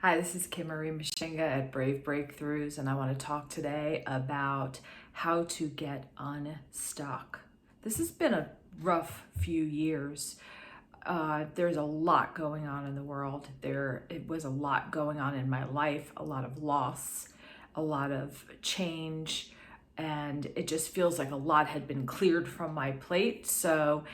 Hi, this is Kimarie Machinga at Brave Breakthroughs, and I want to talk today about how to get unstuck. This has been a rough few years. There's a lot going on in the world. It was a lot going on in my life, a lot of loss, a lot of change, and it just feels like a lot had been cleared from my plate. So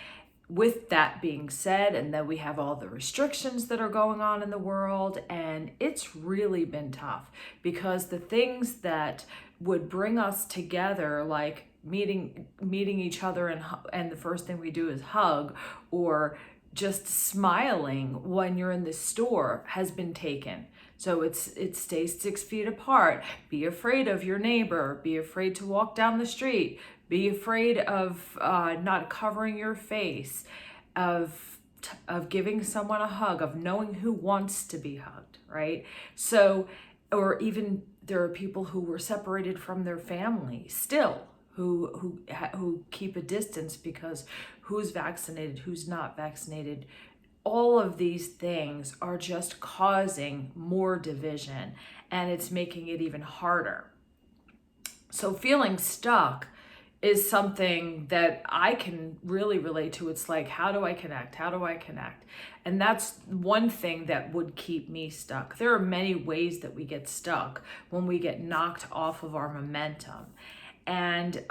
with that being said, and then we have all the restrictions that are going on in the world, and it's really been tough because the things that would bring us together, like meeting each other, and the first thing we do is hug, or just smiling when you're in the store, has been taken. So it stays 6 feet apart. Be afraid of your neighbor. Be afraid to walk down the street. Be afraid of not covering your face, of giving someone a hug, of knowing who wants to be hugged, right? So, or even there are people who were separated from their family still, who keep a distance because who's vaccinated, who's not vaccinated. All of these things are just causing more division, and it's making it even harder. So feeling stuck is something that I can really relate to. It's like, how do I connect? How do I connect? And that's one thing that would keep me stuck. There are many ways that we get stuck when we get knocked off of our momentum. And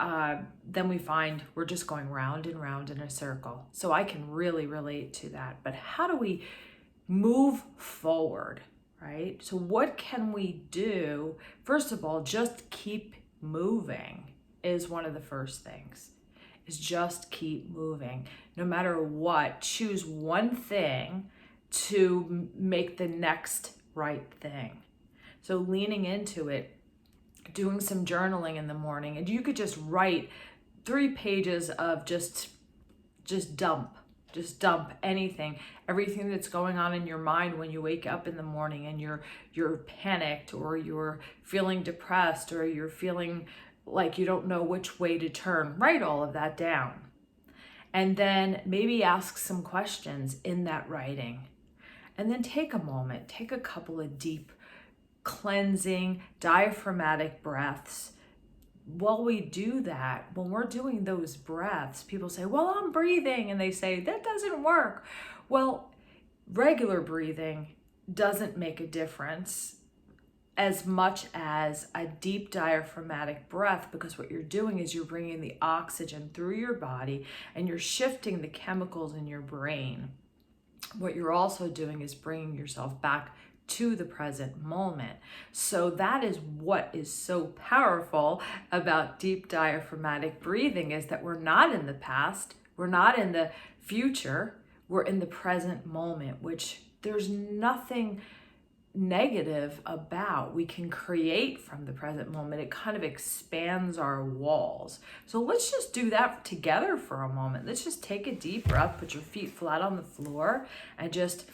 then we find we're just going round and round in a circle. So I can really relate to that. But how do we move forward, right? So what can we do? First of all, just keep moving is one of the first things, is just keep moving. No matter what, choose one thing to make the next right thing. So leaning into it, doing some journaling in the morning, and you could just write 3 pages of just dump anything, everything that's going on in your mind when you wake up in the morning and you're panicked, or you're feeling depressed, or you're feeling like you don't know which way to turn. Write all of that down. And then maybe ask some questions in that writing. And then take a moment, take a couple of deep, cleansing, diaphragmatic breaths. While we do that, when we're doing those breaths, people say, well, I'm breathing. And they say, that doesn't work. Well, regular breathing doesn't make a difference as much as a deep diaphragmatic breath, because what you're doing is you're bringing the oxygen through your body and you're shifting the chemicals in your brain. What you're also doing is bringing yourself back to the present moment. So that is what is so powerful about deep diaphragmatic breathing, is that we're not in the past, we're not in the future, we're in the present moment, which there's nothing negative about. We can create from the present moment. It kind of expands our walls. So let's just do that together for a moment. Let's just take a deep breath, put your feet flat on the floor, and just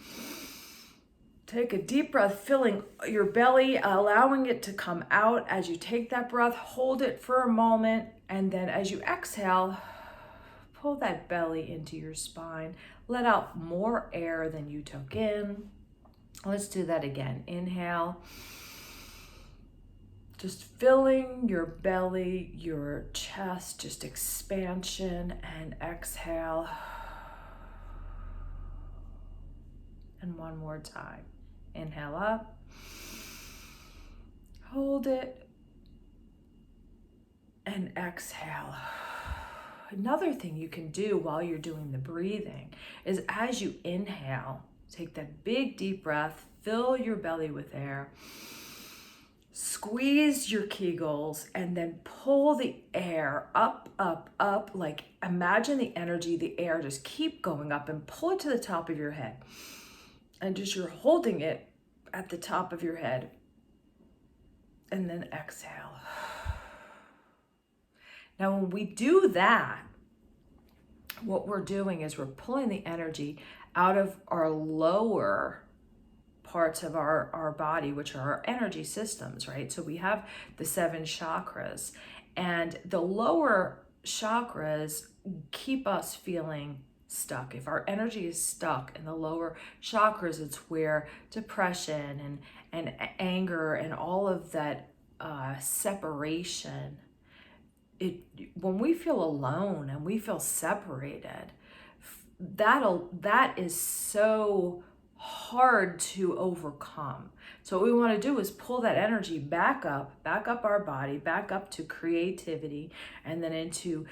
take a deep breath, filling your belly, allowing it to come out as you take that breath. Hold it for a moment, and then as you exhale, pull that belly into your spine. Let out more air than you took in. Let's do that again. Inhale. Just filling your belly, your chest, just expansion, and exhale. And one more time. Inhale up. Hold it. And exhale. Another thing you can do while you're doing the breathing is, as you inhale, take that big deep breath, fill your belly with air, squeeze your kegels, and then pull the air up, up, up. Like, imagine the energy, the air, just keep going up and pull it to the top of your head. And just you're holding it at the top of your head. And then exhale. Now, when we do that, what we're doing is we're pulling the energy out of our lower parts of our body, which are our energy systems, right? So we have the 7 chakras, and the lower chakras keep us feeling stuck. If our energy is stuck in the lower chakras, it's where depression and anger and all of that separation, when we feel alone and we feel separated, that is so hard to overcome. So what we want to do is pull that energy back up our body, back up to creativity, and then into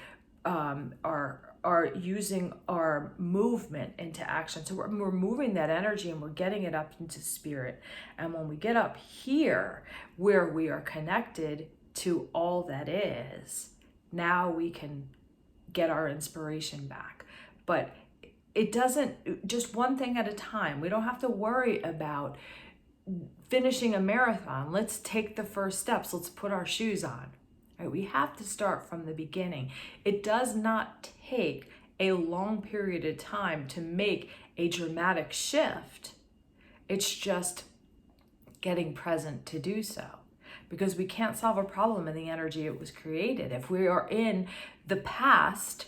our using our movement into action. So we're moving that energy and we're getting it up into spirit. And when we get up here where we are connected to all that is, now we can get our inspiration back. But it doesn't, just one thing at a time. We don't have to worry about finishing a marathon. Let's take the first steps. Let's put our shoes on. Right? We have to start from the beginning. It does not take a long period of time to make a dramatic shift. It's just getting present to do so. Because we can't solve a problem in the energy it was created. If we are in the past,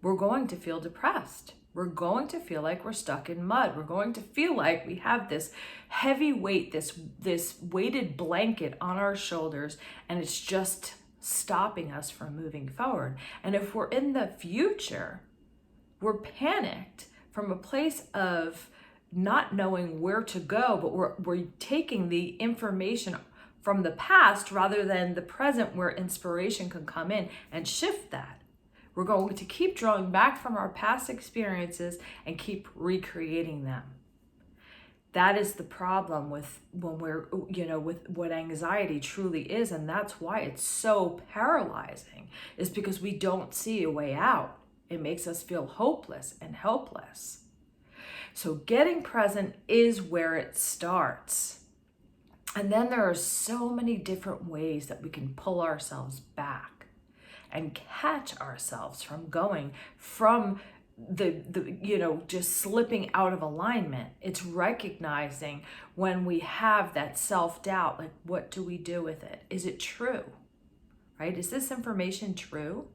we're going to feel depressed. We're going to feel like we're stuck in mud. We're going to feel like we have this heavy weight, this weighted blanket on our shoulders, and it's just stopping us from moving forward. And if we're in the future, we're panicked from a place of not knowing where to go, but we're taking the information from the past rather than the present, where inspiration can come in and shift that. We're going to keep drawing back from our past experiences and keep recreating them. That is the problem with when we're, with what anxiety truly is. And that's why it's so paralyzing, is because we don't see a way out. It makes us feel hopeless and helpless. So getting present is where it starts. And then there are so many different ways that we can pull ourselves back and catch ourselves from going from just slipping out of alignment. It's recognizing when we have that self-doubt, like, what do we do with it? Is it true? Right? Is this information true?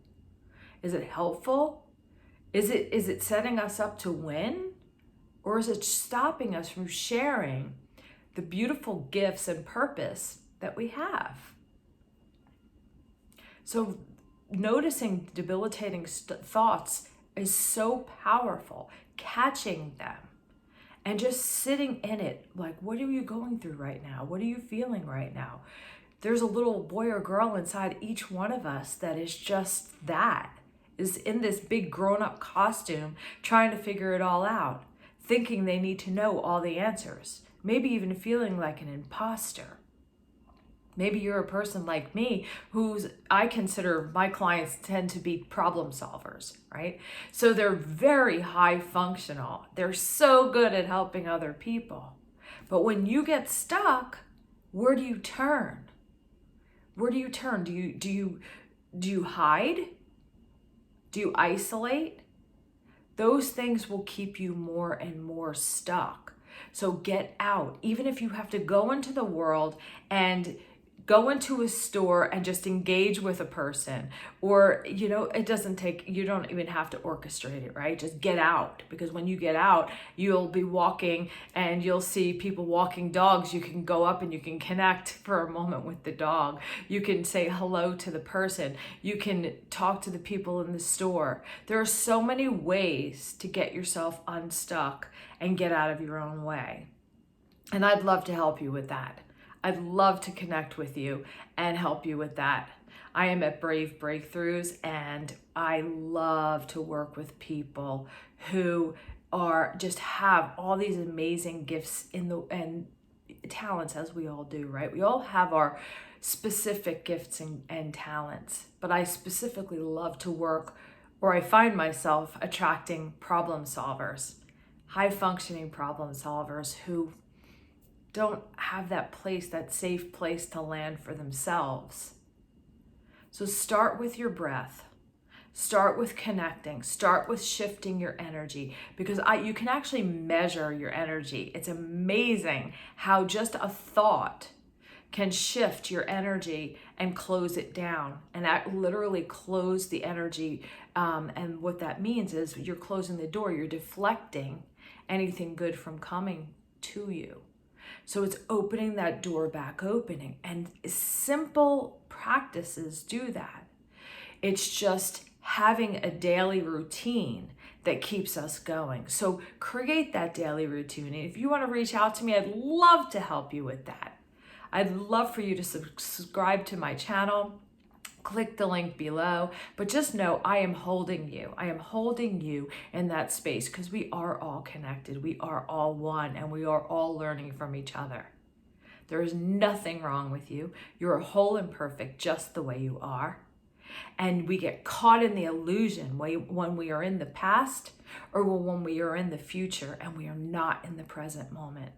Is it helpful? Is it setting us up to win? Or is it stopping us from sharing the beautiful gifts and purpose that we have? So noticing debilitating thoughts is so powerful. Catching them and just sitting in it, like, what are you going through right now? What are you feeling right now? There's a little boy or girl inside each one of us that is just that, is in this big grown-up costume trying to figure it all out, thinking they need to know all the answers, maybe even feeling like an imposter. Maybe you're a person like me I consider my clients tend to be problem solvers, right? So they're very high functional. They're so good at helping other people. But when you get stuck, where do you turn? Where do you turn? Do you hide? Do you isolate? Those things will keep you more and more stuck. So get out. Even if you have to go into the world and go into a store and just engage with a person, or, it doesn't take, you don't even have to orchestrate it, right? Just get out, because when you get out, you'll be walking and you'll see people walking dogs. You can go up and you can connect for a moment with the dog. You can say hello to the person. You can talk to the people in the store. There are so many ways to get yourself unstuck and get out of your own way. And I'd love to help you with that. I'd love to connect with you and help you with that. I am at Brave Breakthroughs, and I love to work with people who just have all these amazing gifts and talents, as we all do, right? We all have our specific gifts and talents, but I specifically love to work, or I find myself attracting problem solvers, high functioning problem solvers who don't have that safe place to land for themselves. So start with your breath. Start with connecting. Start with shifting your energy, because you can actually measure your energy. It's amazing how just a thought can shift your energy and close it down. And that literally close the energy. And what that means is you're closing the door, you're deflecting anything good from coming to you. So it's opening that door back opening. And simple practices do that. It's just having a daily routine that keeps us going. So create that daily routine. And if you want to reach out to me, I'd love to help you with that. I'd love for you to subscribe to my channel. Click the link below, but just know I am holding you. I am holding you in that space because we are all connected. We are all one, and we are all learning from each other. There is nothing wrong with you. You're whole and perfect just the way you are. And we get caught in the illusion when we are in the past or when we are in the future and we are not in the present moment.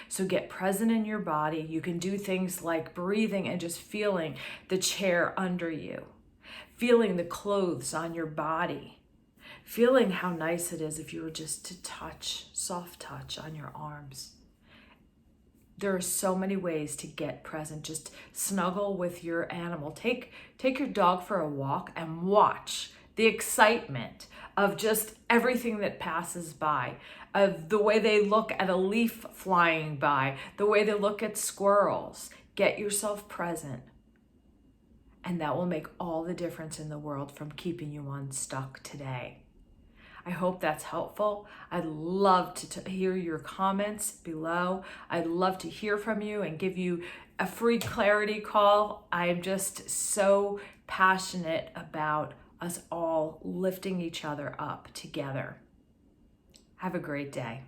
So get present in your body. You can do things like breathing and just feeling the chair under you, feeling the clothes on your body, feeling how nice it is if you were just to touch, soft touch on your arms. There are so many ways to get present. Just snuggle with your animal. Take your dog for a walk and watch the excitement of just everything that passes by, of the way they look at a leaf flying by, the way they look at squirrels. Get yourself present. And that will make all the difference in the world from keeping you unstuck today. I hope that's helpful. I'd love to hear your comments below. I'd love to hear from you and give you a free clarity call. I'm just so passionate about us all lifting each other up together. Have a great day.